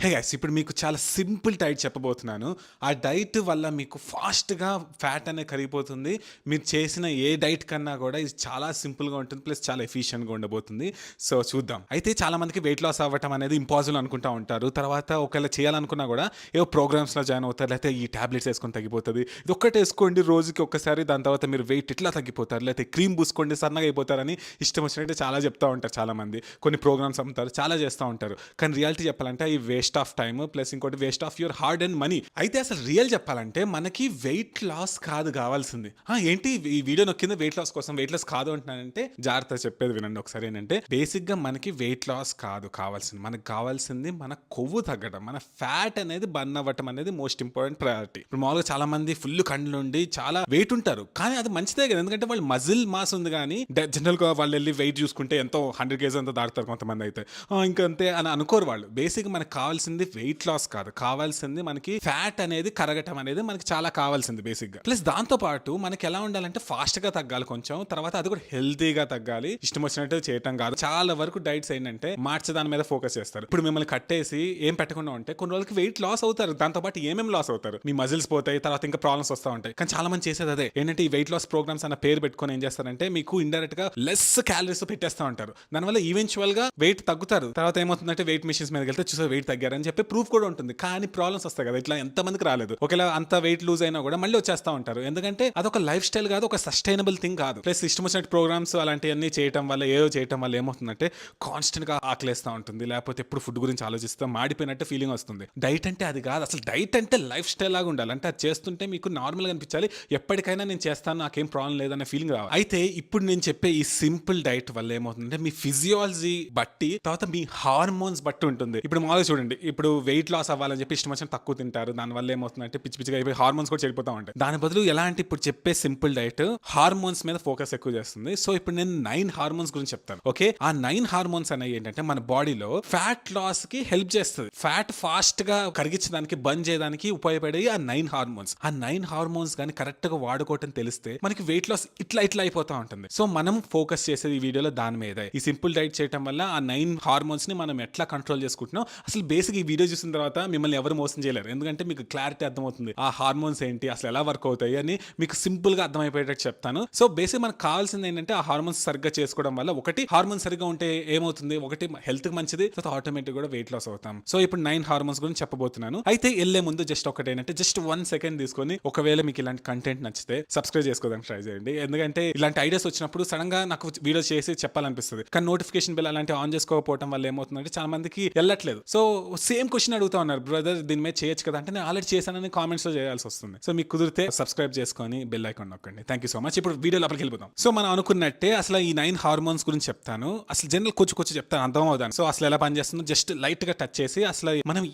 Hey guys, ఇప్పుడు మీకు చాలా సింపుల్ డైట్ చెప్పబోతున్నాను. ఆ డైట్ వల్ల మీకు ఫాస్ట్‌గా ఫ్యాట్ అనేది కరిగిపోతుంది. మీరు చేసిన ఏ డైట్ కన్నా కూడా ఇది చాలా సింపుల్‌గా ఉంటుంది. ప్లస్ చాలా ఎఫిషియెంట్‌గా ఉండబోతుంది. సో చూద్దాం. అయితే చాలా మందికి వెయిట్ లాస్ అవ్వటం అనేది ఇంపాసిబుల్ అనుకుంటా ఉంటారు. తర్వాత ఒకవేళ చేయాలనుకున్నా కూడా ఏవో ప్రోగ్రామ్స్‌లో జాయిన్ అవుతారు. లేకపోతే ఈ టాబ్లెట్స్ ఏసుకొని తగ్గిపోతది. ఇది ఒక్కటే ఏసుకోండి రోజుకి ఒక్కసారి. దాని తర్వాత మీరు వెయిట్ ఇట్లా తగ్గిపోతారు. లేకపోతే క్రీమ్ పూసుకోండి సన్నగా అయిపోతారని ఇష్టం వచ్చినట్టు చాలా చెప్తా ఉంటారు చాలామంది. కొన్ని ప్రోగ్రామ్స్ అమ్ముతారు. చాలా చేస్తా ఉంటారు. కానీ రియాలిటీ చెప్పాలంటే ఈ వేస్ట్ ఆఫ్ టైమ్ ప్లస్ ఇంకోటి waste of your hard and money. అయితే అసలు రియల్ చెప్పాలంటే మనకి వెయిట్ లాస్ కాదు కావాల్సింది. ఏంటి ఈ వీడియో నొక్కింది వెయిట్ లాస్ కోసం, వెయిట్ లాస్ కాదు అంటున్నానంటే జాగ్రత్త చెప్పేది వినండి ఒకసారి. ఏంటంటే బేసిక్ గా మనకి వెయిట్ లాస్ కాదు కావాల్సింది, మనకు కావాల్సింది మన కొవ్వు తగ్గడం, మన ఫ్యాట్ అనేది బర్న్ అవ్వటం అనేది మోస్ట్ ఇంపార్టెంట్ ప్రయారిటీ. ఇప్పుడు మామూలుగా చాలా మంది ఫుల్ కండ్లు ఉండి చాలా వెయిట్ ఉంటారు, కానీ అది మంచిదే కదా, ఎందుకంటే వాళ్ళు మజిల్ మాస్ ఉంది. కానీ జనరల్ గా వాళ్ళు వెళ్ళి వెయిట్ చూసుకుంటే ఎంతో 100 kg అంతా దాటుతారు కొంతమంది అయితే. ఇంకంతే అని అనుకోరు వాళ్ళు. బేసిక్ మనకు కావాల్సింది వెయిట్ లాస్ కాదు, కావాల్సింది మనకి ఫ్యాట్ అనేది కరగటం అనేది మనకి చాలా కావాల్సింది బేసిక్ గా. ప్లస్ దాంతో పాటు మనకి ఎలా ఉండాలంటే ఫాస్ట్ గా తగ్గాలి కొంచెం, తర్వాత అది కూడా హెల్తీగా తగ్గాలి. ఇష్టం వచ్చినట్టు చేయటం కాదు. చాలా వరకు డైట్స్ ఏంటంటే మార్చే దాని మీద ఫోకస్ చేస్తారు. ఇప్పుడు మిమ్మల్ని కట్టేసి ఏం పెట్టకుండా ఉంటే కొన్ని రోజులకి వెయిట్ లాస్ అవుతారు, దాంతో పాటు ఏమేమి లాస్ అవుతారు, మీ మజిల్స్ పోతాయి, తర్వాత ఇంకా ప్రాబ్లమ్స్ వస్తూ ఉంటాయి. కానీ చాలా మంది చేసేది అదే ఏంటంటే ఈ వెయిట్ లాస్ ప్రోగ్రామ్స్ అన్న పేరు పెట్టుకొని ఏం చేస్తారంటే మీకు ఇండైరెక్ట్ గా లెస్ క్యాలరీస్ పెట్టేస్తా ఉంటారు. దానివల్ల ఈవెన్చువల్ గా వెయిట్ తగ్గుతారు. తర్వాత ఏమవుతుందంటే వెయిట్ మిషన్స్ మీదకి వెళ్తే చూసే వెయిట్ తగ్గారని చెప్పి ప్రూఫ్ కూడా ఉంటుంది. కానీ ప్రాబ్లమ్స్ వస్తాయి కదా, ఇట్లా ఎంతమందికి రాలేదు. ఒకవేళ అంత వెయిట్ లూజ్ అయినా కూడా మళ్ళీ వచ్చేస్తా ఉంటారు. ఎందుకంటే అదొక లైఫ్ స్టైల్ కాదు, ఒక సస్టైనబుల్ థింగ్ కాదు. ప్లస్ ఇష్టం వచ్చినట్టు ప్రోగ్రామ్స్ అలాంటివన్నీ చేయడం వల్ల ఏమవుతుందంటే కాన్స్టెంట్ గా ఆకలేస్తా ఉంటుంది, లేకపోతే ఎప్పుడు ఫుడ్ గురించి ఆలోచిస్తా మాడిపోయినట్టు ఫీలింగ్ వస్తుంది. డైట్ అంటే అది కాదు. అసలు డైట్ అంటే లైఫ్ స్టైల్ లాగా ఉండాలి. అంటే అది చేస్తుంటే మీకు నార్మల్ గా అనిపించాలి, ఎప్పటికైనా నేను చేస్తాను, నాకేం ప్రాబ్లం లేదనే ఫీలింగ్ రావాలి. అయితే ఇప్పుడు నేను చెప్పే ఈ సింపుల్ డైట్ వల్ల ఏమవుతుందంటే మీ ఫిజియాలజీ బట్టి, తర్వాత మీ హార్మోన్స్ బట్టి ఉంటుంది. ఇప్పుడు మామూలుగా చూడండి, ఇప్పుడు వెయిట్ లాస్ అవ్వాలని చెప్పి ఇష్టం వచ్చిన తక్కువ తింటారు, దానివల్ల ఏమవుతుందంటే పిచ్చి పిచ్చిగా అయిపోయి హార్మోన్స్ కూడా చెడిపోతా ఉంటాయి. దాని బదులు ఎలాంటి ఇప్పుడు చెప్పే సింపుల్ డైట్ హార్మోన్స్ మీద ఫోకస్ ఎక్కువ చేస్తుంది. సో ఇప్పుడు నేను 9 హార్మోన్స్ గురించి చెప్తాను. ఓకే, ఆ 9 హార్మోన్స్ అనేవి ఏంటంటే మన బాడీలో ఫ్యాట్ లాస్ కి హెల్ప్ చేస్తుంది. ఫ్యాట్ ఫాస్ట్ గా కరిగించడానికి, బర్న్ చేయడానికి ఉపయోగపడే ఆ 9 హార్మోన్స్. ఆ 9 హార్మోన్స్ కానీ కరెక్ట్ గా వాడుకోవటం తెలిస్తే మనకి వెయిట్ లాస్ ఇట్లా అయిపోతా ఉంటుంది. సో మనం ఫోకస్ చేసేది ఈ వీడియోలో దాని మీద. ఈ సింపుల్ డైట్ చేయడం వల్ల ఆ 9 హార్మోన్స్ ని మనం ఎట్లా కంట్రోల్ చేసుకుంటున్నాం. అసలు బేసిక్ ఈ వీడియో చూసిన తర్వాత మిమ్మల్ని ఎవరు మోసం చేయలేరు, ఎందుకంటే మీకు క్లారిటీ అర్థమవుతుంది. ఆ హార్మోన్స్ ఏంటి, అసలు ఎలా వర్క్ అవుతాయి అని మీకు సింపుల్ గా అర్థమైపోయేటట్టు చెప్తాను. సో బేసిక్ మనకు కావాల్సింది ఏంటంటే ఆ హార్మోన్స్ సరిగ్గా చేసుకోవడం వల్ల, ఒకటి హార్మోన్స్ సరిగ్గా ఉంటే ఏమవుతుంది, ఒకటి హెల్త్ కి మంచిది, తర్వాత ఆటోమేటిక్ కూడా వెయిట్ లాస్ అవుతాం. సో ఇప్పుడు 9 హార్మోన్స్ గురించి చెప్పబోతున్నాను. అయితే వెళ్లే ముందు జస్ట్ ఒకటి ఏంటంటే జస్ట్ 1 సెకండ్ తీసుకొని, ఒకవేళ మీకు ఇలాంటి కంటెంట్ నచ్చితే సబ్స్క్రైబ్ చేసుకోవడానికి ట్రై చేయండి. ఎందుకంటే ఇలాంటి ఐడియాస్ వచ్చినప్పుడు సడన్ గా నాకు వీడియో చేసి చెప్పాలనిపిస్తుంది, కానీ నోటిఫికేషన్ బిల్ అలాంటి ఆన్ చేసుకోకపోవడం వల్ల ఏమవుతుందంటే చాలా మందికి వెళ్ళట్లేదు. సో సేమ్ క్వశ్చన్ అడుగుతా ఉన్నారు, బ్రదర్ దీని మీద చేయొచ్చు కదా అంటే, నేను ఆల్రెడీ చేశానని కామెంట్స్ లో చేయాల్సి వస్తుంది. సో మీకు కుదిరితే సబ్స్క్రైబ్ చేసుకొని బెల్ ఐకాన్ నొక్కండి. Thank you so much. ఇప్పుడు వీడియో లోపలికి వెళ్ళిపోతాం. సో మనం అనుకున్నట్టే అసలు ఈ 9 హార్మోన్స్ గురించి చెప్తాను. అసలు జనరల్ కొంచెం చెప్తాను, అర్థం అవుతాను. సో అసలు ఎలా పనిచేస్తుందో జస్ట్ లైట్ గా టచ్ చేసి అసలు మనం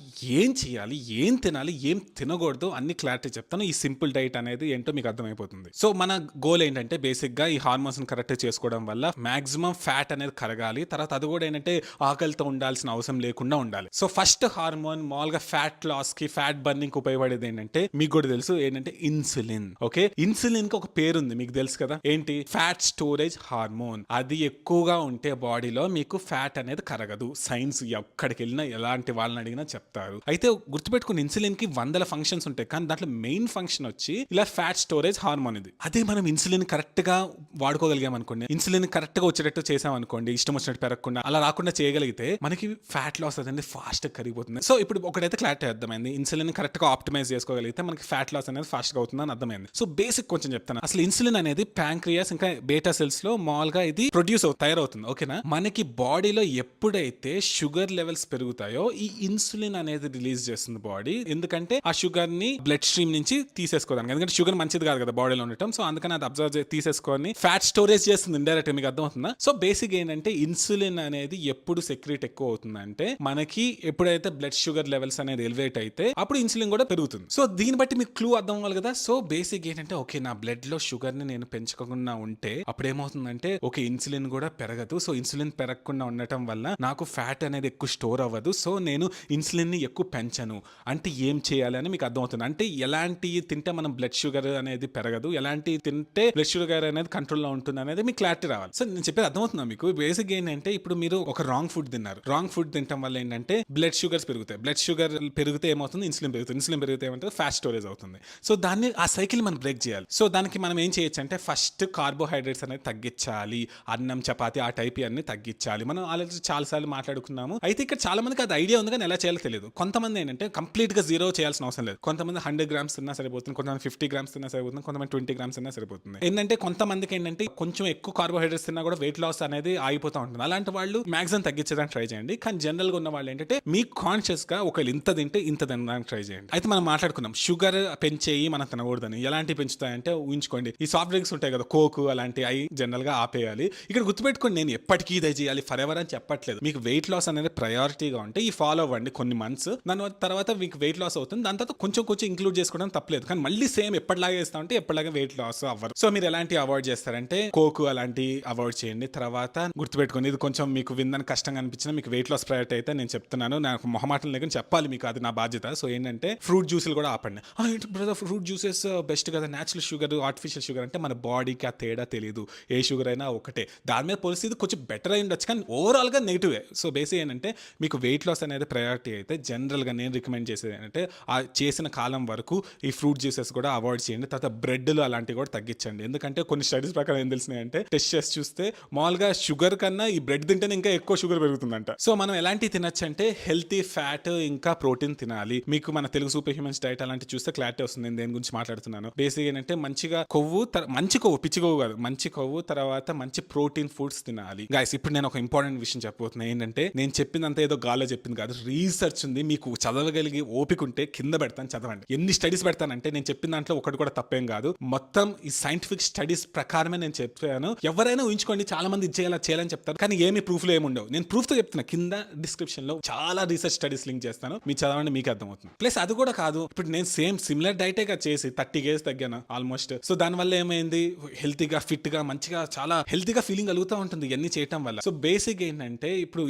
ఏం చేయాలి, ఏం తినాలి, ఏం తినకూడదు అన్ని క్లారిటీ చెప్తాను. ఈ సింపుల్ డైట్ అనేది ఏంటో మీకు అర్థమైపోతుంది. సో మన గోల్ ఏంటంటే బేసిక్ గా ఈ హార్మోన్స్ కరెక్ట్ చేసుకోవడం వల్ల మాక్సిమం ఫ్యాట్ అనేది కరగాలి. తర్వాత అది కూడా ఏంటంటే ఆకలితో ఉండాల్సిన అవసరం లేకుండా ఉండాలి. సో ఫస్ట్ హార్మోన్ మామూలుగా ఫ్యాట్ లాస్ కి, ఫ్యాట్ బర్నింగ్ ఉపయోగపడేది ఏంటంటే మీకు కూడా తెలుసు, ఏంటంటే ఇన్సులిన్. ఓకే, ఇన్సులిన్ కి ఒక పేరు ఉంది, మీకు తెలుసు కదా, ఏంటి, ఫ్యాట్ స్టోరేజ్ హార్మోన్. అది ఎక్కువగా ఉంటే బాడీలో మీకు ఫ్యాట్ అనేది కరగదు. సైన్స్ ఎక్కడికి వెళ్ళినా ఎలాంటి వాళ్ళని అడిగినా చెప్తారు. అయితే గుర్తుపెట్టుకుని, ఇన్సులిన్ కి 100 ఫంక్షన్స్ ఉంటాయి, కానీ దాంట్లో మెయిన్ ఫంక్షన్ వచ్చి ఇలా ఫ్యాట్ స్టోరేజ్ హార్మోన్ ఇది. అదే మనం ఇన్సులిన్ కరెక్ట్ గా వాడుకోగలిగాం అనుకోండి, ఇన్సులిన్ కరెక్ట్ గా వచ్చేటట్టు చేసాం అనుకోండి, ఇష్టం వచ్చినట్టు పెరగకుండా అలా రాకుండా చేయగలిగితే మనకి ఫ్యాట్ లాస్ అనేది ఫాస్ట్ గా కరిగిపోతుంది. సో ఇప్పుడు ఒకటైతే క్లారిటీ అర్థమైంది, ఇన్సులిన్ కరెక్ట్ గా ఆప్టిమైజ్ చేసుకోగలిగితే మనకి ఫ్యాట్ లాస్ అనేది ఫాస్ట్ గా అవుతుందని అర్థమైంది. సో బేసిక్ కొంచెం చెప్తాను. అసలు ఇన్సులిన్ అనేది ప్యాంక్రియాస్ ఇంకా బీటా సెల్స్ లో మామూలుగా ఇది తయారవుతుంది. ఓకేనా, మనకి బాడీలో ఎప్పుడైతే షుగర్ లెవెల్స్ పెరుగుతాయో ఈ ఇన్సులిన్ అనేది రిలీజ్ చేస్తుంది బాడీ. ఎందుకంటే ఆ షుగర్ ని బ్లడ్ స్ట్రీమ్ నుంచి తీసేసుకోవడానికి, ఎందుకంటే షుగర్ మంచిది కాదు కదా బాడీలో ఉండటం. సో అందుకని అది అబ్జర్వ్ తీసేసుకొని ఫ్యాట్ స్టోరేజ్ చేస్తుంది ఇండైరెక్ట్. మీకు అర్థమవుతుందా? సో బేసిక్ ఏంటంటే ఇన్సులిన్ అనేది ఎప్పుడు సెక్రీట్ ఎక్కువ అవుతుందంటే మనకి ఎప్పుడైతే బ్లడ్ షుగర్ లెవెల్స్ అనేది ఎలివేట్ అయితే అప్పుడు ఇన్సులిన్ కూడా పెరుగుతుంది. సో దీన్ని బట్టి మీకు క్లూ అర్థం అవ్వాలి కదా. సో బేసిక్ ఏంటంటే ఓకే, నా బ్లడ్ లో షుగర్ ని నేను పెంచుకోకుండా ఉంటే అప్పుడు ఏమవుతుందంటే ఓకే, ఇన్సులిన్ కూడా పెరగదు. సో ఇన్సులిన్ పెరగకుండా ఉండటం వల్ల నాకు ఫ్యాట్ అనేది ఎక్కువ స్టోర్ అవ్వదు. సో నేను ఇన్సులిన్ ని ఎక్కువ పెంచను అంటే ఏం చేయాలి అని మీకు అర్థమవుతుంది. అంటే ఎలాంటి తింటే మనం బ్లడ్ షుగర్ అనేది పెరగదు, ఎలాంటి తింటే బ్లడ్ షుగర్ అనేది కంట్రోల్లో ఉంటుంది అనేది మీకు క్లారిటీ రావాలి. సో నేను చెప్పేది అర్థమవుతుందా మీకు? బేసిక్ ఏంటంటే ఇప్పుడు మీరు ఒక రాంగ్ ఫుడ్ తిన్నారు, రాంగ్ ఫుడ్ తినడం వల్ల ఏంటంటే బ్లడ్ బ్లడ్ షుగర్స్ పెరుగుతాయి. బ్లడ్ షుగర్ పెరిగితే ఏమవుతుంది, ఇన్సులిన్ పెరుగుతుంది. ఇన్సులిన్ పెరిగితే ఏమంటుంది, ఫ్యాట్ స్టోరేజ్ అవుతుంది. సో దాన్ని ఆ సైకిల్ మనం బ్రేక్ చేయాలి. సో దానికి మనం ఏం చేయొచ్చు అంటే ఫస్ట్ కార్బోహైడ్రేట్స్ అనేది తగ్గించాలి. అన్నం, చపాతి ఆ టైప్ అన్ని తగ్గించాలి. మనం ఆల్రెడీ చాలాసార్లు మాట్లాడుకున్నాము. అయితే ఇక్కడ చాలా మందికి అది ఐడియా ఉంది కానీ ఎలా చేయాలో తెలియదు. కొంతమంది ఏంటంటే కంప్లీట్ గా జీరో చేయాల్సిన అవసరం లేదు. కొంతమంది 100 గ్రామ్స్ తిన్నా సరిపోతుంది, కొంతమంది 50 గ్రామ్స్ తిన్నా సరిపోతుంది, కొంతమంది 20 గ్రామ్స్ తిన్నా సరిపోతుంది. ఏంటంటే కొంతమందికి ఏంటంటే కొంచెం ఎక్కువ కార్బోహైడ్రేట్స్ తిన్నా కూడా వెయిట్ లాస్ అనేది ఆగిపోతూ ఉంటుంది. అలాంటి వాళ్ళు మాక్సిమం తగ్గించడానికి ట్రై చేయండి. కానీ జనరల్ గా ఉన్న వాళ్ళు ఏంటంటే మీకు కాన్షియస్ గా ఒకవేళ ఇంత తింటే ఇంత తినడానికి ట్రై చేయండి. అయితే మనం మాట్లాడుకున్నాం షుగర్ పెంచేయి మనం తినకూడదని. ఎలాంటి పెంచుతాయంటే ఊహించుకోండి, ఈ సాఫ్ట్ డ్రింక్స్ ఉంటాయి కదా, కోక్ అలాంటి అవి జనరల్ గా ఆపేయాలి. ఇక్కడ గుర్తుపెట్టుకోండి, నేను ఎప్పటికీ ఇదే చేయాలి ఫర్ ఎవర్ అని చెప్పట్లేదు. మీకు వెయిట్ లాస్ అనేది ప్రయారిటీగా ఉంటే ఈ ఫాలో అవ్వండి కొన్ని మంత్స్. దాని తర్వాత మీకు వెయిట్ లాస్ అవుతుంది. దాని తర్వాత కొంచెం ఇంక్లూడ్ చేసుకోవడం తప్పలేదు. కానీ మళ్ళీ సేమ్ ఎప్పటిలాగే చేస్తా ఉంటే ఎప్పటిలాగే వెయిట్ లాస్ అవ్వరు. సో మీరు ఎలాంటి అవాయిడ్ చేస్తారంటే కోక్ అలాంటి అవాయిడ్ చేయండి. తర్వాత గుర్తుపెట్టుకోండి, ఇది కొంచెం మీకు విందని కష్టంగా అనిపించినా మీకు వెయిట్ లాస్ ప్రయారిటీ అయితే నేను చెప్తున్నాను. నాకు మొహమాటం లేకుండా చెప్పాలి మీకు, అది నా బాధ్యత. సో ఏంటంటే ఫ్రూట్ జ్యూసులు కూడా ఆపండి. బ్రదర్ ఫ్రూట్ జ్యూసెస్ బెస్ట్ కదా, న్యాచురల్ షుగర్ ఆర్టిఫిషియల్ షుగర్ అంటే మన బాడీకి ఆ తేడా తెలియదు. ఏ షుగర్ అయినా ఒకటే. దాని మీద పరిస్థితి కొంచెం బెటర్ అయి ఉండొచ్చు కానీ ఓవరాల్ గా నెగిటివే. సో బేసిక్ ఏంటంటే మీకు వెయిట్ లాస్ అనేది ప్రయారిటీ అయితే జనరల్ గా నేను రికమెండ్ చేసేది ఏంటంటే ఆ చేసిన కాలం వరకు ఈ ఫ్రూట్ జ్యూసెస్ కూడా అవాయిడ్ చేయండి. తర్వాత బ్రెడ్లు అలాంటివి కూడా తగ్గించండి. ఎందుకంటే కొన్ని స్టడీస్ ప్రకారం ఏం తెలిసినాయంటే టెస్ట్ చేసి చూస్తే మామూలుగా షుగర్ కన్నా ఈ బ్రెడ్ తింటేనే ఇంకా ఎక్కువ షుగర్ పెరుగుతుందంట. సో మనం ఎలాంటి తినచ్చు అంటే హెల్తీ ఫ్యాట్ ఇంకా ప్రోటీన్ తినాలి. మీకు మన తెలుగు సూపర్ హ్యూమన్స్ డైట్ అలాంటి చూస్తే క్లారిటీ వస్తుంది నేను దేని గురించి మాట్లాడుతున్నాను. బేసిక్ ఏంటంటే మంచిగా కొవ్వు, మంచి కొవ్వు, పిచ్చి కొవ్వు కాదు, మంచి కొవ్వు, తర్వాత మంచి ప్రోటీన్ ఫుడ్స్ తినాలి. గైస్ ఇప్పుడు నేను ఒక ఇంపార్టెంట్ విషయం చెప్పబోతున్నా. ఏంటంటే నేను చెప్పిందంతా ఏదో గాల్లో చెప్పింది కాదు, రీసెర్చ్ ఉంది. మీకు చదవగలిగి ఓపిక ఉంటే కింద పెడతాను, చదవండి. ఎన్ని స్టడీస్ పెడతానంటే నేను చెప్పిన దాంట్లో ఒకటి కూడా తప్పేం కాదు. మొత్తం ఈ సైంటిఫిక్ స్టడీస్ ప్రకారమే నేను చెప్పాను. ఎవరైనా ఊహించుకోండి, చాలా మంది చేయాలని చెప్తారు కానీ ఏమి ప్రూఫ్లు ఏమి ఉండవు. నేను ప్రూఫ్ తో చెప్తున్నా. కింద డిస్క్రిప్షన్ లో చాలా రీసెర్చ్ స్టడీస్ లింక్ చేస్తాను, మీరు చదవండి, మీకు అర్థమవుతుంది. ప్లస్ అది కూడా కాదు, ఇప్పుడు నేను సిమిలర్ డైటే చేసి 30 kgs తగ్గాను ఆల్మోస్ట్. సో దాని వల్ల ఏమైంది, హెల్తీగా, ఫిట్ గా, మంచిగా, చాలా హెల్తీగా ఫీలింగ్ కలుగుతూ ఉంటుంది ఇవన్నీ చేయటం వల్ల. సో బేసిక్ ఏంటంటే ఇప్పుడు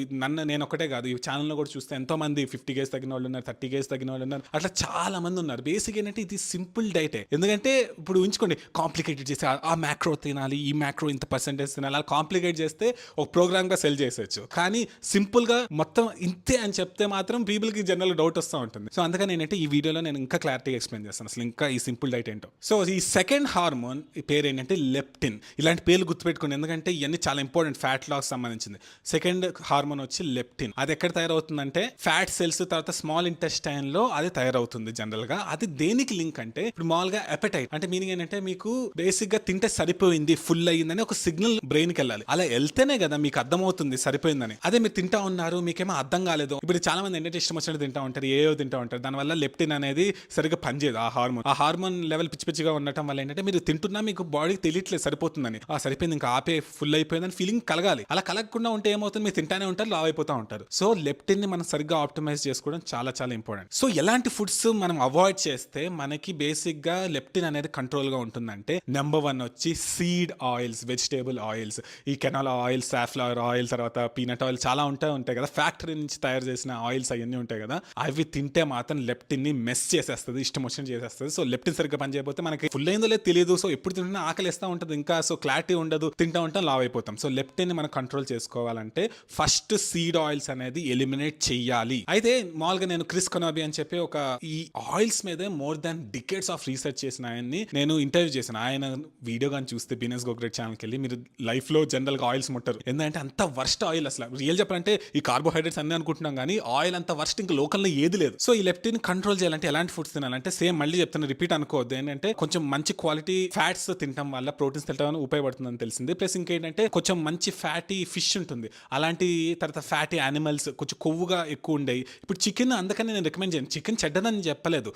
నేను ఒకటే కాదు, ఈ ఛానల్లో కూడా చూస్తే ఎంతో మంది 50 kgs తగ్గిన వాళ్ళు ఉన్నారు, 30 kgs తగ్గిన వాళ్ళు ఉన్నారు, అట్లా చాలా మంది ఉన్నారు. బేసిక్ ఏంటంటే ఇది సింపుల్ డైటే. ఎందుకంటే ఇప్పుడు ఉంచుకోండి, కాంప్లికేటెడ్ చేసి ఆ మ్యాక్రో తినాలి, ఈ మ్యాక్రో ఇంత పర్సెంటేజ్ తినాలి, అలా కాంప్లికేట్ చేస్తే ఒక ప్రోగ్రామ్ గా సెల్ చేసేచ్చు. కానీ సింపుల్ గా మొత్తం ఇంతే అని చెప్తే మాత్రం పీపుల్ కి జనరల్ డౌట్ వస్తూ ఉంటుంది. సో అందుకని ఏంటంటే ఈ వీడియోలో నేను ఇంకా క్లారిటీగా ఎక్స్ప్లెయిన్ చేస్తాను అసలు ఇంకా ఈ సింపుల్ డైట్ ఏంటో. సో ఈ సెకండ్ హార్మోన్ పేరు ఏంటంటే లెప్టిన్. ఇలాంటి పేర్లు గుర్తుపెట్టుకోండి ఎందుకంటే ఇవన్నీ చాలా ఇంపార్టెంట్ ఫ్యాట్ లాస్ సంబంధించింది. సెకండ్ హార్మోన్ వచ్చి లెప్టిన్. అది ఎక్కడ తయారవుతుందంటే ఫ్యాట్ సెల్స్ తర్వాత స్మాల్ ఇంటెస్టైన్ లో అది తయారవుతుంది జనరల్ గా. అది దేనికి లింక్ అంటే ఇప్పుడు మామూలుగా ఎపటైట్ అంటే మీనింగ్ ఏంటంటే మీకు బేసిక్ గా తింటే సరిపోయింది, ఫుల్ అయ్యిందని ఒక సిగ్నల్ బ్రెయిన్ కి వెళ్ళాలి. అలా వెళ్తేనే కదా మీకు అర్థమవుతుంది సరిపోయిందని. అదే మీరు తింటా ఉన్నారు, మీకేమో అర్థం కాలేదు. ఇప్పుడు చాలా మంది ఏంటంటే ఇష్టం వచ్చినట్టు తింటా ఉంటారు, ఏవో తింటా ఉంటారు. దానివల్ల లెప్టిన్ అనేది సరిగ్గా పనిచేయదు. ఆ హార్మోన్ లెవెల్ పిచ్చిగా ఉండటం వల్ల ఏంటంటే మీరు తింటున్నా మీకు బాడీకి తెలియట్లేదు సరిపోతుందని. సరిపోయింది ఇంకా ఆపే ఫుల్ అయిపోయిందని ఫీలింగ్ కలగాలి. అలా కలగకుండా ఉంటే ఏమవుతుంది, మీరు తింటానే ఉంటారు, లావ్ అయిపోతూ ఉంటారు. సో లెప్టిన్ ని మనం సరిగ్గా ఆప్టిమైజ్ చేసుకోవడం చాలా చాలా ఇంపార్టెంట్. సో ఎలాంటి ఫుడ్స్ మనం అవాయిడ్ చేస్తే మనకి బేసిక్ గా లెప్టిన్ అనేది కంట్రోల్ గా ఉంటుందంటే నెంబర్ 1 వచ్చి సీడ్ ఆయిల్స్, వెజిటేబుల్ ఆయిల్స్, ఈ కెనాల్ ఆయిల్, సాఫ్లవర్ ఆయిల్, తర్వాత పీనట్ ఆయిల్ చాలా ఉంటాయి కదా, ఫ్యాక్టరీ నుంచి తయారు చేసిన ఆయిల్స్ అవన్నీ ఉంటాయి కదా, అవి తింటే మాత్రం లెప్టిన్ ని మెస్ చేసేస్తుంది, ఇష్టం వచ్చినట్టు చేసేస్తుంది. సో లెప్టిన్ సరిగ్గా పని చేయకపోతే మనకి ఫుల్ అయిందో లేదు తెలియదు. సో ఎప్పుడు తింటున్నా ఆకలిస్తూ ఉంటుంది ఇంకా. సో క్లారిటీ ఉండదు, తింటా ఉంటాం, లావ్ అయిపోతాం. సో లెప్టిన్ ని మనం కంట్రోల్ చేసుకోవాలంటే ఫస్ట్ సీడ్ ఆయిల్స్ అనేది ఎలిమినేట్ చెయ్యాలి. అయితే మామూలుగా నేను క్రిస్ కొనాబీ అని చెప్పి ఒక ఈ ఆయిల్స్ మీద more than decades of research చేసిన ఆయన్ని నేను ఇంటర్వ్యూ చేశాను. ఆయన వీడియో కానీ చూస్తే బిజినెస్ గోగ్రెట్ ఛానల్కి వెళ్ళి మీరు లైఫ్ లో జనరల్ గా ఆయిల్స్ ముట్టరు. ఎందుకంటే అంత వర్స్ట్ ఆయిల్ అసలు. రియల్ చెప్పాలంటే ఈ కార్బోహైడ్రేట్స్ అన్ని అనుకుంటున్నాం కానీ ఆయిల్ అంత వర్స్ట్ ఇంకా లోకల్లో ఏది లేదు. సో ఈ లెప్టిన్ కంట్రోల్ చేయాలంటే ఎలాంటి ఫుడ్స్ తినాలంటే సేమ్ మళ్ళీ చెప్తాను, రిపీట్ అనుకోవద్దు. ఏంటంటే కొంచెం మంచి క్వాలిటీ ఫ్యాట్స్ తినడం వల్ల ప్రోటీన్స్ తినడం ఉపయోగపడుతుందని తెలిసింది. ప్లస్ ఇంకేంటంటే కొంచెం మంచి ఫ్యాటీ ఫిష్ ఉంటుంది, అలాంటి తర్వాత ఫ్యాటీ యానిమల్స్ కొంచెం కొవ్వుగా ఎక్కువ ఉండేవి. ఇప్పుడు చికెన్ అందుకని నేను రికమెండ్ చేయను. చికెన్ చెడ్డదని చెప్పలేదు,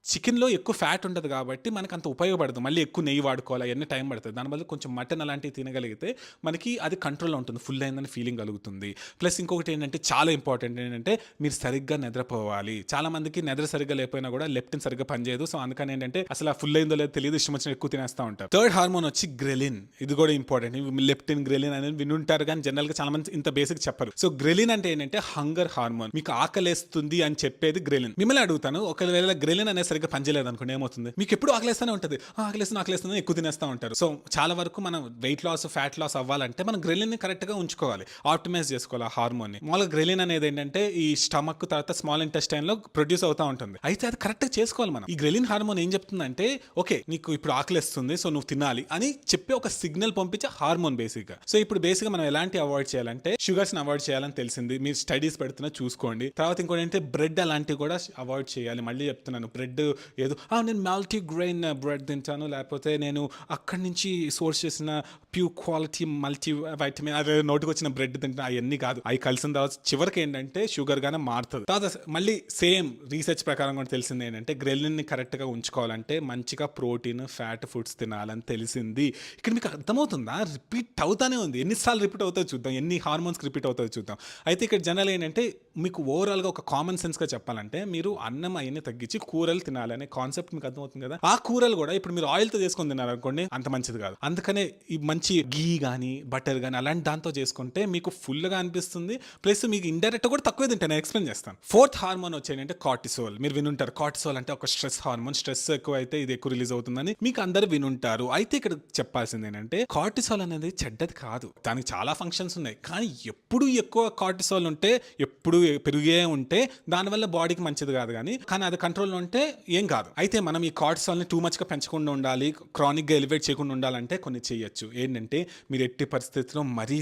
చికెన్లో ఎక్కువ ఫ్యాట్ ఉంటుంది కాబట్టి మనకు అంత ఉపయోగపడదు. మళ్ళీ ఎక్కువ నెయ్యి వాడుకోవాలి, అవన్నీ టైం పడుతుంది. దానివల్ల కొంచెం మటన్ అలాంటివి తినగలిగితే మనకి అది కంట్రోల్లో ఉంటుంది, ఫుల్ అయిందని ఫీలింగ్ కలుగుతుంది. ప్లస్ ఇంకొకటి ఏంటంటే చాలా ఇంపార్టెంట్ ఏంటంటే మీరు సరిగ్గా నిద్రపోవాలి. చాలా మందికి నిద్ర సరిగ్గా లేకపోయినా కూడా లెప్టిన్ సరిగ్గా పనిచేయదు. సో అందుకని ఏంటంటే అసలు ఫుల్ అయిందో లేదో తెలియదు, ఇష్టం వచ్చిన ఎక్కువ తినేస్తూ ఉంటారు. థర్డ్ హార్మోన్ వచ్చి గ్రెలిన్. ఇది కూడా ఇంపార్టెంట్. లెప్టిన్, గ్రెలిన్ అనేది వినుంటారు కానీ జనరల్గా చాలా మంది ఇంత బేసిక్ చెప్పరు. సో గ్రెలిన్ అంటే ఏంటంటే హంగర్ హార్మోన్. మీకు ఆకలేస్తుంది అని చెప్పేది గ్రెలిన్. మిమ్మల్ని అడుగుతాను, ఒకవేళ గ్రెలిన్ అనేది సరిగ్గా పనిచేయలేదు అనుకోండి, ఏమవుతుంది, మీకు ఎప్పుడు ఆకలేస్తూనే ఉంటుంది. ఆకలేస్తుంది ఎక్కువ తినేస్తూ ఉంటారు. సో చాలా వరకు మనం వెయిట్ లాస్, ఫ్యాట్ లాస్ అవ్వాలంటే మనం గ్రెలిన్ కరెక్ట్ గా ఉంచుకోవాలి, ఆప్టిమైజ్ చేసుకోవాలి ఆ హార్మోన్ ని. మామూలుగా గ్రెలిన్ అనేది ఏంటంటే ఈ స్టమక్ తర్వాత స్మాల్ ఇంటెస్టైన్ లో ప్రొడ్యూస్ అవుతా ఉంటుంది. అయితే అది కరెక్ట్ గా చేసుకోవాలి మనం. ఈ గ్రెలిన్ హార్మోన్ ఏం చెప్తుందంటే, ఓకే నీకు ఇప్పుడు ఆకలిస్తుంది సో నువ్వు తినాలి అని చెప్పి ఒక సిగ్నల్ పంపించే హార్మోన్ బేసిక్ గా. సో ఇప్పుడు బేసిక్ గా మనం ఎలాంటి అవాయిడ్ చేయాలంటే షుగర్స్ ని అవాయిడ్ చేయాలని తెలిసింది, మీరు స్టడీస్ పెడుతున్నా చూసుకోండి. తర్వాత ఇంకోటి ఏంటంటే బ్రెడ్ అలాంటివి కూడా అవాయిడ్ చేయాలి. మళ్ళీ చెప్తున్నాను, బ్రెడ్ ఏదో నేను మల్టీ గ్రెయిన్ బ్రెడ్ తింటాను, లేకపోతే నేను అక్కడి నుంచి సోర్స్ చేసిన ప్యూర్ క్వాలిటీ మల్టీ వైటమిన్ అదే నోటికి వచ్చిన బ్రెడ్ తింటాను, అవన్నీ కాదు. అవి కలిసిన తర్వాత చివరికి ఏంటంటే షుగర్ గానే మారుతుంది. తర్వాత మళ్ళీ సేమ్ రీసెర్చ్ ప్రకారం కూడా తెలిసింది ఏంటంటే గ్రెలిన్ ని కరెక్ట్ గా ఉంచుకోవాలంటే మంచిగా ప్రోటీన్, ఫ్యాట్ ఫుడ్స్ తినాలని తెలిసింది. ఇక్కడ మీకు అర్థమవుతుందా, రిపీట్ అవుతానే ఉంది. ఎన్నిసార్లు రిపీట్ అవుతుందో చూద్దాం, ఎన్ని హార్మోన్స్ రిపీట్ అవుతుందో చూద్దాం. అయితే ఇక్కడ జనరల్ ఏంటంటే మీకు ఓవరాల్గా ఒక కామన్ సెన్స్గా చెప్పాలంటే మీరు అన్నం అయిన తగ్గించి కూరలు తినాలనే కాన్సెప్ట్ మీకు అర్థమవుతుంది కదా. ఆ కూరలు కూడా ఇప్పుడు మీరు ఆయిల్తో చేసుకొని తినారనుకోండి అంత మంచిది కాదు. అందుకనే ఈ మంచి గీ కానీ బటర్ కానీ అలాంటి దాంతో చేసుకుంటే మీకు ఫుల్గా అనిపిస్తుంది, ప్లస్ మీకు ఇండైరెక్ట్ కూడా తక్కువ తింటాను. నేను ఎక్స్ప్లెయిన్ చేస్తాను. ఫోర్త్ హార్మోన్ వచ్చేటంటే కార్టిసోల్. మీరు వినుంటారు, కార్టిసోల్ అంటే ఒక స్ట్రెస్ హార్మోన్. స్ట్రెస్ ఎక్కువ అయితే ఇది ఎక్కువ రిలీజ్ అవుతుందని మీకు అందరు వినుంటారు. అయితే ఇక్కడ చెప్పాల్సింది ఏంటంటే కార్టిసోల్ అనేది చెడ్డది కాదు, దానికి చాలా ఫంక్షన్స్ ఉన్నాయి. కానీ ఎప్పుడు ఎక్కువ కార్టిసోల్ ఉంటే, ఎప్పుడు పెరిగే ఉంటే దానివల్ల బాడీకి మంచిది కాదు. కానీ అది కంట్రోల్లో ఉంటే ఏం కాదు. అయితే మనం ఈ కార్టిసాల్ని టూ మచ్గా పెంచకుండా ఉండాలి, క్రానిక్గా ఎలివేట్ చేయకుండా ఉండాలంటే కొన్ని చేయొచ్చు. ఏంటంటే మీరు ఎట్టి పరిస్థితుల్లో మరీ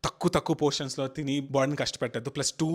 తక్కువ పోర్షన్స్లో తిని బాడీని కష్టపెట్టద్దు, ప్లస్ టూ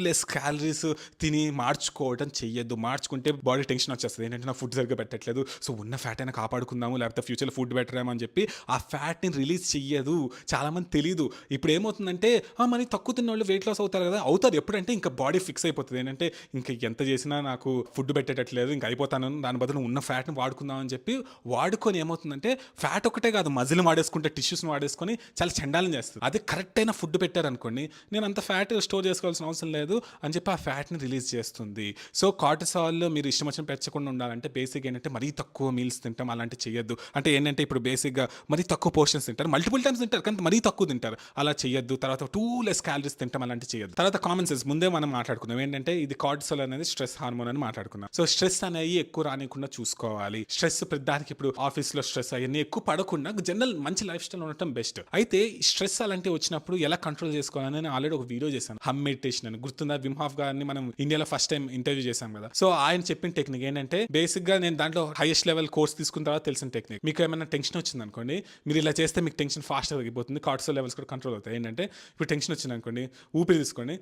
లెస్ క్యాలరీస్ తిని మార్చుకోవడం చెయ్యొద్దు. మార్చుకుంటే బాడీ టెన్షన్ వచ్చేస్తుంది, ఏంటంటే నా ఫుడ్ సరిగ్గా పెట్టట్లేదు, సో ఉన్న ఫ్యాట్ అయినా కాపాడుకుందాము, లేకపోతే ఫ్యూచర్లో ఫుడ్ బెటర్ ఏమో అని చెప్పి ఆ ఫ్యాట్ని రిలీజ్ చెయ్యదు. చాలామంది తెలీదు. ఇప్పుడు ఏమవుతుందంటే మరి తక్కువ తిన్న వాళ్ళు వెయిట్ లాస్ అవుతారు కదా, అవుతారు ఎప్పుడంటే ఇంకా బాడీ ఫిక్స్ అయిపోతుంది, ఏంటంటే ఇంకా ఎంత చేసినా నాకు ఫుడ్ పెట్టేటట్లేదు, ఇంకా అయిపోతాను, దాని బదులు ఉన్న ఫ్యాట్ని వాడుకుందాం అని చెప్పి వాడుకొని ఏమవుతుందంటే ఫ్యాట్ ఒకటే కాదు, మజిల్ వాడేసుకుంటే టిష్యూస్ని వాడేసుకొని చాలా చండాలం చేస్తుంది. అది కరెక్ట్ అయిన ఫుడ్ పెట్టారనుకోండి, నేను అంత ఫ్యాట్ స్టోర్ చేసుకోవాల్సిన అవసరం లేదు అని చెప్పి ఆ ఫ్యాట్ని రిలీజ్ చేస్తుంది. సో కార్టిసాల్ మీరు ఇష్టం వచ్చిన పెంచకుండా ఉండాలంటే బేసిక్ ఏంటంటే మరీ తక్కువ మీల్స్ తింటాం, అలాంటి చేయొద్దు. అంటే ఏంటంటే ఇప్పుడు బేసిక్గా మరీ తక్కువ పోర్షన్స్ తింటారు, మల్టిపుల్ టైమ్స్ తింటారు కానీ మరీ తక్కువ తింటారు, అలా చేయొద్దు. తర్వాత టూ లెస్ క్యాలరీస్ తింటాం, అలాంటి చేయొద్దు. తర్వాత కామన్ సెన్స్ ముందే మనం మాట్లాడుకున్నాం, ఏంటంటే ఇది కార్టిసాల్ అనేది స్ట్రెస్ హార్మోన్ అని మాట్లాడుకున్నాం. సో స్ట్రెస్ అనేది ఎక్కువ రానికుండా చూసుకోవాలి. స్ట్రెస్ ప్రతిదానికి ఇప్పుడు ఆఫీస్ లో స్ట్రెస్ అవన్నీ ఎక్కువ పడకుండా జనరల్ మంచి లైఫ్ స్టైల్ ఉండటం బెస్ట్. అయితే స్ట్రెస్ అలాంటివి వచ్చినప్పుడు ఎలా కంట్రోల్ చేసుకోవాలని నేను ఆల్రెడీ ఒక వీడియో చేశాను, హమ్ మెడిటేషన్ అని. గుర్తుందా? విమ్ హాఫ్ గారిని మనం ఇండియాలో ఫస్ట్ టైం ఇంటర్వ్యూ చేశాం కదా. సో ఆయన చెప్పిన టెక్నిక్ ఏంటంటే బేసిక్ గా నేను దాంట్లో హైయెస్ట్ లెవెల్ కోర్స్ తీసుకున్న తర్వాత తెలిసిన టెక్నిక్. మీకు ఏమైనా టెన్షన్ వచ్చింది అనుకోండి, మీరు ఇలా చేస్తే మీకు టెన్షన్ ఫాస్ట్ తగ్గిపోతుంది, కార్టిసాల్ లెవెల్స్ కూడా కంట్రోల్ అవుతాయి. ఏంటంటే ఇప్పుడు టెన్షన్ వచ్చింది అనుకోండి, ఊపిరి తీసుకొని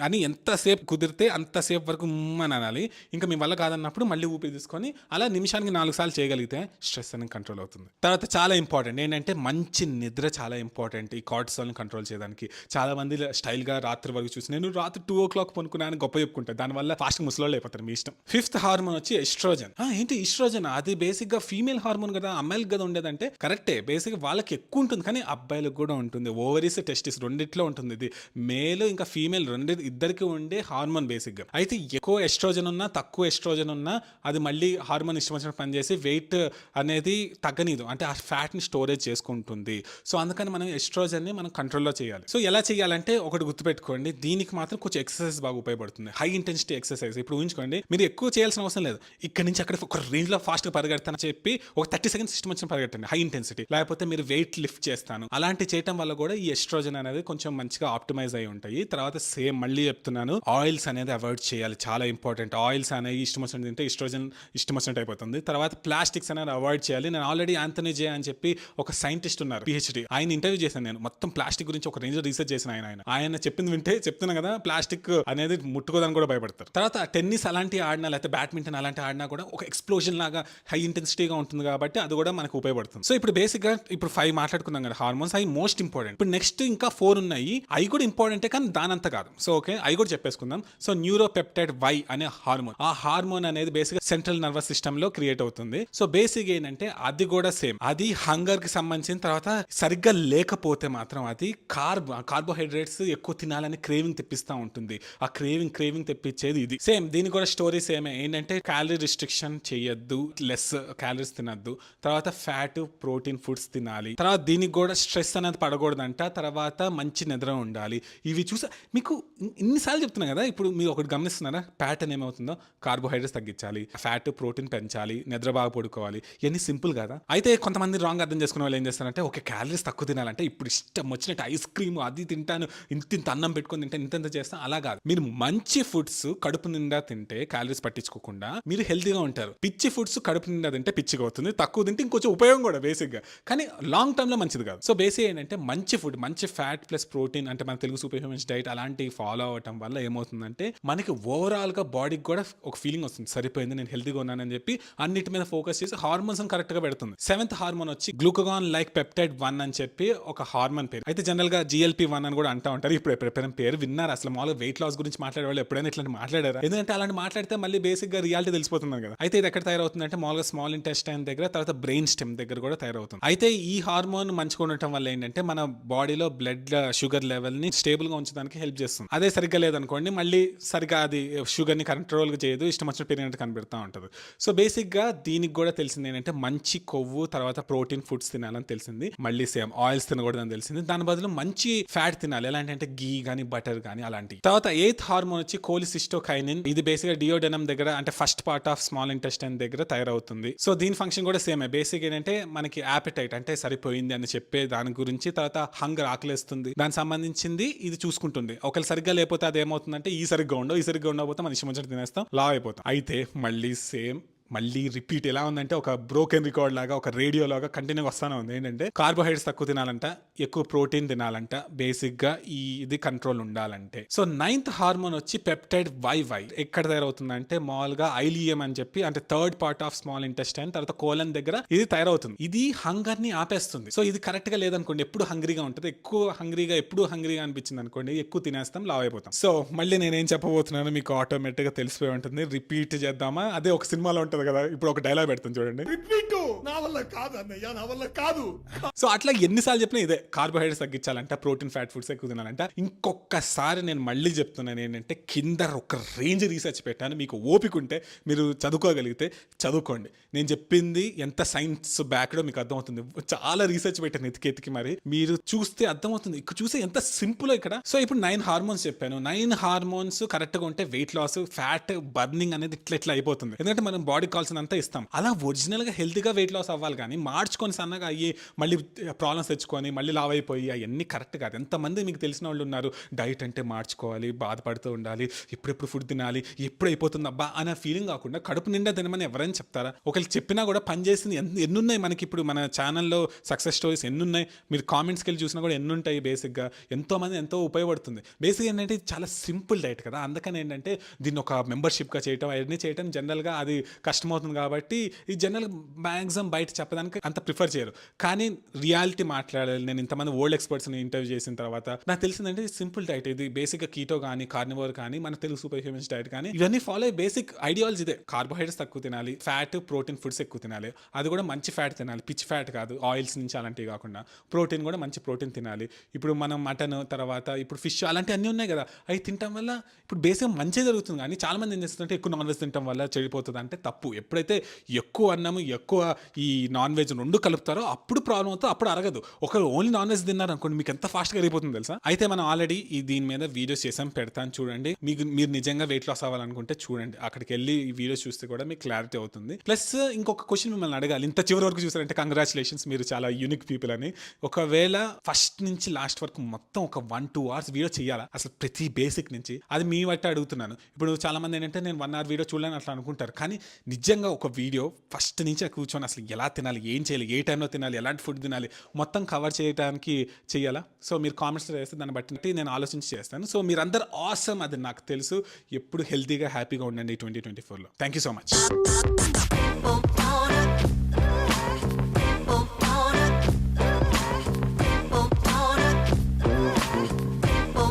అని ఎంతసేపు కుదిరితే అంతసేపు వరకు అని అనాలి. ఇంకా మీ వల్ల కాదన్నప్పుడు మళ్ళీ ఊపిరి తీసుకొని అలా నిమిషానికి 4 సార్లు చేయగలిగితే స్ట్రెస్ అనేది కంట్రోల్ అవుతుంది. తర్వాత చాలా ఇంపార్టెంట్ ఏంటంటే మంచి నిద్ర చాలా ఇంపార్టెంట్ ఈ కార్టిసాల్ని కంట్రోల్ చేయడానికి. చాలా మంది స్టైల్గా రాత్రి వరకు చూసి నేను రాత్రి 2 o'clock పనుకున్నాను గొప్ప చెప్పుకుంటాను, దానివల్ల ఫాస్ట్ ముసలోళ్ళు అయిపోతారు, మీ ఇష్టం. ఫిఫ్త్ హార్మోన్ వచ్చి ఎస్ట్రోజన్. ఏంటి ఎస్ట్రోజన్? అది బేసిక్గా ఫీమేల్ హార్మోన్ కదా, అమ్మాయిలకు కదా ఉండేదంటే కరెక్టే. బేసిక్ వాళ్ళకి ఎక్కువ ఉంటుంది కానీ అబ్బాయిలకు కూడా ఉంటుంది. ఓవరీస్ టెస్టిస్ రెండిట్లో ఉంటుంది. ఇది మేల్ ఇంకా ఫీమేల్ ఇద్దరికి ఉండే హార్మోన్ బేసిక్ గా. అయితే ఎక్కువ ఎస్ట్రోజన్ ఉన్నా తక్కువ ఎస్ట్రోజన్ ఉన్నా అది మళ్ళీ హార్మోన్ ఇష్టం వచ్చినట్టు పనిచేసి వెయిట్ అనేది తగ్గనీదు, అంటే ఆ ఫ్యాట్ ని స్టోరేజ్ చేసుకుంటుంది. సో అందుకని మనం ఎస్ట్రోజన్ ని మనం కంట్రోల్లో చేయాలి. సో ఎలా చేయాలంటే ఒకటి గుర్తుపెట్టుకోండి, దీనికి మాత్రం కొంచెం ఎక్సర్సైజ్ బాగా ఉపయోగపడుతుంది, హై ఇంటెన్సిటీ ఎక్సర్సైజ్. ఇప్పుడు ఊహించుకోండి, మీరు ఎక్కువ చేయాల్సిన అవసరం లేదు, ఇక్కడ నుంచి అక్కడ ఒక రేంజ్ లో ఫాస్ట్ గా పరిగెడతానని చెప్పి ఒక 30 seconds ఇష్టం వచ్చిన పరిగెట్టండి హై ఇంటెన్సిటీ. లేకపోతే మీరు వెయిట్ లిఫ్ట్ చేస్తాను, అలాంటి చేయడం వల్ల కూడా ఈ ఎస్ట్రోజన్ అనేది కొంచెం మంచిగా ఆప్టిమైజ్ అయి ఉంటాయి. తర్వాత సేమ్ మళ్ళీ చెప్తున్నాను, ఆయిల్స్ అనేది అవాయిడ్ చేయాలి, చాలా ఇంపార్టెంట్. ఆయిల్స్ అనేవి ఇష్టం వచ్చినట్టు తింటే ఎస్ట్రోజన్ ఇష్టం వచ్చినట్టు అయిపోతుంది. తర్వాత ప్లాస్టిక్స్ అనేది అవాయిడ్ చేయాలి. నేను ఆల్రెడీ ఆంథనీ జే అని చెప్పి ఒక సైంటిస్ట్ ఉన్నారు, పిహెచ్డి, ఆయన ఇంటర్వ్యూ చేశాను నేను. మొత్తం ప్లాస్టిక్ గురించి ఒక రేంజ్ రీసెర్చ్ చేసిన ఆయన చెప్పింది వింటే చెప్తున్నా కదా, ప్లాస్టిక్ అనేది ముట్టుకోదని కూడా భయపడతారు. తర్వాత టెన్నిస్ అలాంటి ఆడినా లేకపోతే బ్యాడ్మింటన్ అలాంటి ఆడినా కూడా ఒక ఎక్స్ప్లోజన్ లాగా హై ఇంటెన్సిటీగా ఉంటుంది కాబట్టి అది కూడా మనకు ఉపయోగపడుతుంది. సో ఇప్పుడు బేసిక్ గా ఇప్పుడు 5 మాట్లాడుకున్నాం కదా హార్మోన్స్, అవి మోస్ట్ ఇంపార్టెంట్. ఇప్పుడు నెక్స్ట్ ఇంకా 4 ఉన్నాయి, అవి కూడా ఇంపార్టెంటే కానీ దానంత కాదు. సో ఓకే, అవి కూడా చెప్పేసుకుందాం. సో న్యూరోపెప్టైడ్ వై అనే హార్మోన్, ఆ హార్మోన్ అనేది బేసిక్ గా సెంట్రల్ నర్వస్ సిస్టమ్ లో క్రియేట్ అవుతుంది. సో బేసిక్ ఏంటంటే అది కూడా సేమ్, అది హంగర్ కి సంబంధించిన తర్వాత సరిగ్గా లేకపోతే మాత్రం అది కార్బోహైడ్రేట్స్ ఎక్కువ తినాలని క్రేవింగ్ తెప్పిస్తూ ఉంటుంది. ఆ క్రేవింగ్ తెప్పించేది ఇది. సేమ్ దీని కూడా స్టోరీ సేమే, ఏంటంటే క్యాలరీ రిస్ట్రిక్షన్ చేయొద్దు, లెస్ క్యాలరీస్ తినద్దు, తర్వాత ఫ్యాట్ ప్రోటీన్ ఫుడ్స్ తినాలి. తర్వాత దీనికి కూడా స్ట్రెస్ అనేది పడకూడదంట, తర్వాత మంచి నిద్ర ఉండాలి. ఇవి చూసా మీకు ఇన్నిసార్లు చెప్తున్నా కదా, ఇప్పుడు మీరు ఒకటి గమనిస్తున్నారా, ప్యాటర్న్ ఏమవుతుందో, కార్బోహైడ్రేట్స్ తగ్గించాలి, ఫ్యాట్ ప్రోటీన్ పెంచాలి, నిద్ర బాగా పడుకోవాలి, ఇవన్నీ సింపుల్ కదా. అయితే కొంతమంది రాంగ్ అర్థం చేసుకునే వాళ్ళు ఏం చేస్తారంటే, ఓకే క్యాలరీస్ తక్కువ తినాలంటే ఇప్పుడు ఇష్టం వచ్చినట్టు ఐస్ క్రీమ్ అది తింటాను, ఇంత అన్నం పెట్టుకొని తింటాను, ఇంత చేస్తాను, అలా కాదు. మీరు మంచి ఫుడ్స్ కడుపు నిండా తింటే క్యాలరీస్ పట్టించుకోకుండా మీరు హెల్తీగా ఉంటారు. పిచ్చి ఫుడ్స్ కడుపు నిండా తింటే పిచ్చిగా అవుతుంది, తక్కువ తింటే ఇంకొంచెం ఉపయోగం కూడా బేసిక్ గా, కానీ లాంగ్ టర్మ్ లో మంచిది కాదు. సో బేసిక్ ఏంటంటే మంచి ఫుడ్, మంచి ఫ్యాట్ ప్లస్ ప్రోటీన్, అంటే మన తెలుగు సూపర్ హ్యూమన్స్ డైట్ అలాంటివి ఫాలో అవటం వల్ల ఏమవుతుందంటే మనకి ఓవరాల్ గా బాడీకి కూడా ఒక ఫీలింగ్ వస్తుంది, సరిపోయింది నేను హెల్తీగా ఉన్నానని చెప్పి అన్నిటి మీద ఫోకస్ చేసి హార్మోన్స్ కరెక్ట్ గా పెడుతుంది. 7th హార్మోన్ వచ్చి గ్లూకగాన్ లైక్ పెప్టైడ్ 1 అని చెప్పి ఒక హార్మోన్ పేరు. అయితే జనరల్ గా GLP-1 అని కూడా అంటా ఉంటారు. ఇప్పుడు ఎప్పుడైనా పేరు విన్నారు అసలు? మామూలుగా వెయిట్ లాస్ గురించి మాట్లాడే వాళ్ళు ఎప్పుడైనా ఇట్లాంటి మాట్లాడారా? ఎందుకంటే అలాంటి మాట్లాడితే మళ్ళీ బేసిక్ గా రియాలిటీ తెలిసిపోతుంది కదా. అయితే ఇది ఎక్కడ తయారవుతుంది అంటే మామూలుగా స్మాల్ ఇంటెస్టైన్ దగ్గర, తర్వాత బ్రెయిన్ స్టెమ్ దగ్గర కూడా తయారవుతుంది. అయితే ఈ హార్మోన్ మంచిగా ఉండటం వల్ల ఏంటంటే మన బాడీలో బ్లడ్ షుగర్ లెవెల్ ని స్టేబుల్ గా ఉంచడానికి హెల్ప్ చేస్తుంది. అదే సరిగ్గా లేదనుకోండి, మళ్ళీ సరిగ్గా అది షుగర్ ని కంట్రోల్ చేయదు, ఇష్టం వచ్చిన పెరిగినట్టు కనిపెడతా ఉంటుంది. సో బేసిక్ గా దీనికి కూడా తెలిసింది ఏంటంటే మంచి కొవ్వు తర్వాత ప్రోటీన్ ఫుడ్స్ తినాలని తెలిసింది. మళ్ళీ సేమ్ ఆయిల్స్ తినకూడదని తెలిసింది. దాని బదులు మంచి ఫ్యాట్ తినాలి, ఎలాంటి అంటే గీ కానీ బటర్ కానీ అలాంటి. తర్వాత 8th హార్మోన్ వచ్చి కోలిసిస్టోకైనిన్. ఇది బేసిక్ గా డియోడెనమ్ దగ్గర, అంటే first part of small intestine దగ్గర తయారవుతుంది. సో దీని ఫంక్షన్ కూడా సేమే. బేసిక్ ఏంటంటే మనకి యాపెటైట్ అంటే సరిపోయింది అని చెప్పే దాని గురించి, తర్వాత హంగర్ ఆకలేస్తుంది దానికి సంబంధించింది ఇది చూసుకుంటుంది. ఒకవేళ సరిగ్గా లేకపోతే అది ఏమవుతుందంటే ఈ సరిగ్గా ఉండకపోతే మన ఇష్టం వచ్చినట్టు తినేస్తాం, లావ్ అయిపోతాం. అయితే మళ్ళీ సేమ్ మళ్ళీ రిపీట్ ఎలా ఉందంటే ఒక బ్రోకెన్ రికార్డ్ లాగా, ఒక రేడియో లాగా కంటిన్యూ వస్తానే ఉంది. ఏంటంటే కార్బోహైడ్రేట్స్ తక్కువ తినాలంట, ఎక్కువ ప్రోటీన్ తినాలంట, బేసిక్ గా ఇది కంట్రోల్ ఉండాలంటే. సో 9th హార్మోన్ వచ్చి పెప్టైడ్ YY. ఎక్కడ తయారవుతుందంటే మామూలుగా ఐలియం అని చెప్పి, అంటే third part of small intestine, తర్వాత కోలన్ దగ్గర ఇది తయారవుతుంది. ఇది హంగర్ ని ఆపేస్తుంది. సో ఇది కరెక్ట్ గా లేదనుకోండి, ఎప్పుడు హంగ్రీగా ఉంటుంది, ఎప్పుడు హంగ్రీగా అనిపించింది అనుకోండి, ఎక్కువ తినేస్తాం, లావ్ అయిపోతాం. సో మళ్ళీ నేనేం చెప్పబోతున్నాను మీకు ఆటోమేటిక్ గా తెలిసిపోయి ఉంటుంది. రిపీట్ చేద్దామా? అదే ఒక సినిమాలో ఉంటుంది కదా, ఇప్పుడు ఒక డైలాగ్ పెడతాను చూడండి, నా వల్ల కాదు అన్నయ్య, నా వల్ల కాదు. సో అట్లా ఎన్నిసార్లు చెప్పినా ఇదే, కార్బోహైడ్రేట్స్ తగ్గించాలంట, ప్రోటీన్ ఫ్యాట్ ఫుడ్స్ ఎక్కువ తినాలంట. ఇంకొకసారి నేను మళ్ళీ చెప్తున్నాను ఏంటంటే, కింద ఒక రేంజ్ రీసెర్చ్ పెట్టాను, మీకు ఓపిక ఉంటే మీరు చదువుకోగలిగితే చదువుకోండి. నేను చెప్పింది ఎంత సైన్స్ బ్యాక్డో మీకు అర్థమవుతుంది. చాలా రీసెర్చ్ పెట్టాను ఎతికి మరి, మీరు చూస్తే అర్థమవుతుంది. ఇక్కడ చూస్తే ఎంత సింపుల్ ఇక్కడ. సో ఇప్పుడు 9 హార్మోన్స్ చెప్పాను. 9 హార్మోన్స్ కరెక్ట్ గా ఉంటే వెయిట్ లాస్, ఫ్యాట్ బర్నింగ్ అనేది ఇట్లా అయిపోతుంది. ఎందుకంటే మనం బాడీ కావాల్సినంత ఇస్తాం. అలా ఒరిజినల్ గా హెల్తీగా వెయిట్ లాస్ అవ్వాలి, కానీ మార్చుకొని సన్నగా అయ్యి మళ్ళీ ప్రాబ్లమ్స్ తెచ్చుకొని మళ్ళీ లావ్ అయిపోయి అవన్నీ కరెక్ట్ కాదు. ఎంతమంది మీకు తెలిసిన వాళ్ళు ఉన్నారు, డైట్ అంటే మార్చుకోవాలి, బాధపడుతూ ఉండాలి, ఎప్పుడెప్పుడు ఫుడ్ తినాలి, ఎప్పుడు అయిపోతుంది అబ్బా అనే ఫీలింగ్ కాకుండా కడుపు నిండా తినమని ఎవరైనా చెప్తారా? ఒకళ్ళు చెప్పినా కూడా పని చేసింది ఎన్నున్నాయి మనకి. ఇప్పుడు మన ఛానల్లో సక్సెస్ స్టోరీస్ ఎన్నున్నాయి, మీరు కామెంట్స్కి వెళ్ళి చూసినా కూడా ఎన్నుంటాయి. బేసిక్గా ఎంతోమంది ఎంతో ఉపయోగపడుతుంది. బేసిక్ ఏంటంటే చాలా సింపుల్ డైట్ కదా, అందుకని ఏంటంటే దీన్ని ఒక మెంబర్షిప్గా చేయటం, అవన్నీ చేయటం జనరల్గా అది కష్టమవుతుంది. కాబట్టి ఈ జనరల్ మ్యాక్సిమం బయట చెప్పడానికి అంత ప్రిఫర్ చేయరు. కానీ రియాలిటీ మాట్లాడాలి. నేను ఇంతమంది ఓల్డ్ ఎక్స్పర్ట్స్ని ఇంటర్వ్యూ చేసిన తర్వాత నాకు తెలిసిందంటే సింపుల్ డైట్ ఇది. బేసిక్గా కీటో కానీ, కార్నివోర్ కానీ, మన తెలుగు సూపర్ హ్యూమన్స్ డైట్ కానీ, ఇవన్నీ ఫాలో అయ్యే బేసిక్ ఐడియాలజీ ఇదే. కార్బోహైడ్రేట్స్ తక్కువ తినాలి, ఫ్యాట్ ప్రోటీన్ ఫుడ్స్ ఎక్కువ తినాలి, అది కూడా మంచి ఫ్యాట్ తినాలి, పిచ్ ఫ్యాట్ కాదు, ఆయిల్స్ నుంచి అలాంటివి కాకుండా. ప్రోటీన్ కూడా మంచి ప్రోటీన్ తినాలి. ఇప్పుడు మనం మటన్, తర్వాత ఇప్పుడు ఫిష్ అలాంటివి అన్నీ ఉన్నాయి కదా, అవి తినడం వల్ల ఇప్పుడు బేసిక్గా మంచి జరుగుతుంది. కానీ చాలా మంది ఏం చేస్తుంటే ఎక్కువ నాన్ వెజ్ తినడం వల్ల చెడిపోతుంది అంటే తప్పు. ఎప్పుడైతే ఎక్కువ అన్నము, ఎక్కువ ఈ నాన్ వెజ్ రెండు కలుపుతారో అప్పుడు ప్రాబ్లం అవుతుంది, అప్పుడు అరగదు. ఒకరు ఓన్లీ నాన్ వెజ్ తిన్నారు అనుకోండి, మీకు ఎంత ఫాస్ట్గా అయిపోతుంది తెలుసా. అయితే మనం ఆల్రెడీ దీని మీద వీడియోస్ చేసాం, పెడతాను చూడండి. మీరు నిజంగా వెయిట్ లాస్ అవ్వాలనుకుంటే చూడండి, అక్కడికి వెళ్ళి ఈ వీడియోస్ చూస్తే కూడా మీకు క్లారిటీ అవుతుంది. ప్లస్ ఇంకొక క్వశ్చన్ మిమ్మల్ని అడగాలి, ఇంత చివరి వరకు చూసారంటే కంగ్రాచులేషన్స్, మీరు చాలా యూనిక్ పీపుల్ అని. ఒకవేళ ఫస్ట్ నుంచి లాస్ట్ వరకు మొత్తం ఒక 1-2 hours వీడియో చేయాలా అసలు, ప్రతి బేసిక్ నుంచి, అది మీ బట్టి అడుగుతున్నాను. ఇప్పుడు చాలా మంది ఏంటంటే నేను 1 hour వీడియో చూడలేని అట్లా అనుకుంటారు, కానీ నిజంగా ఒక వీడియో ఫస్ట్ నుంచి కూర్చొని అసలు ఎలా తినాలి, ఏం చేయాలి, ఏ టైంలో తినాలి, ఎలాంటి ఫుడ్ తినాలి మొత్తం కవర్ చేయడానికి చేయాలా. సో మీరు కామెంట్స్లో చేస్తే దాన్ని బట్టి నేను ఆలోచించి చేస్తాను. సో మీరందరూ ఆసమ్, అది నాకు తెలుసు. ఎప్పుడు హెల్తీగా హ్యాపీగా ఉండండి 2024లో. Thank you so much.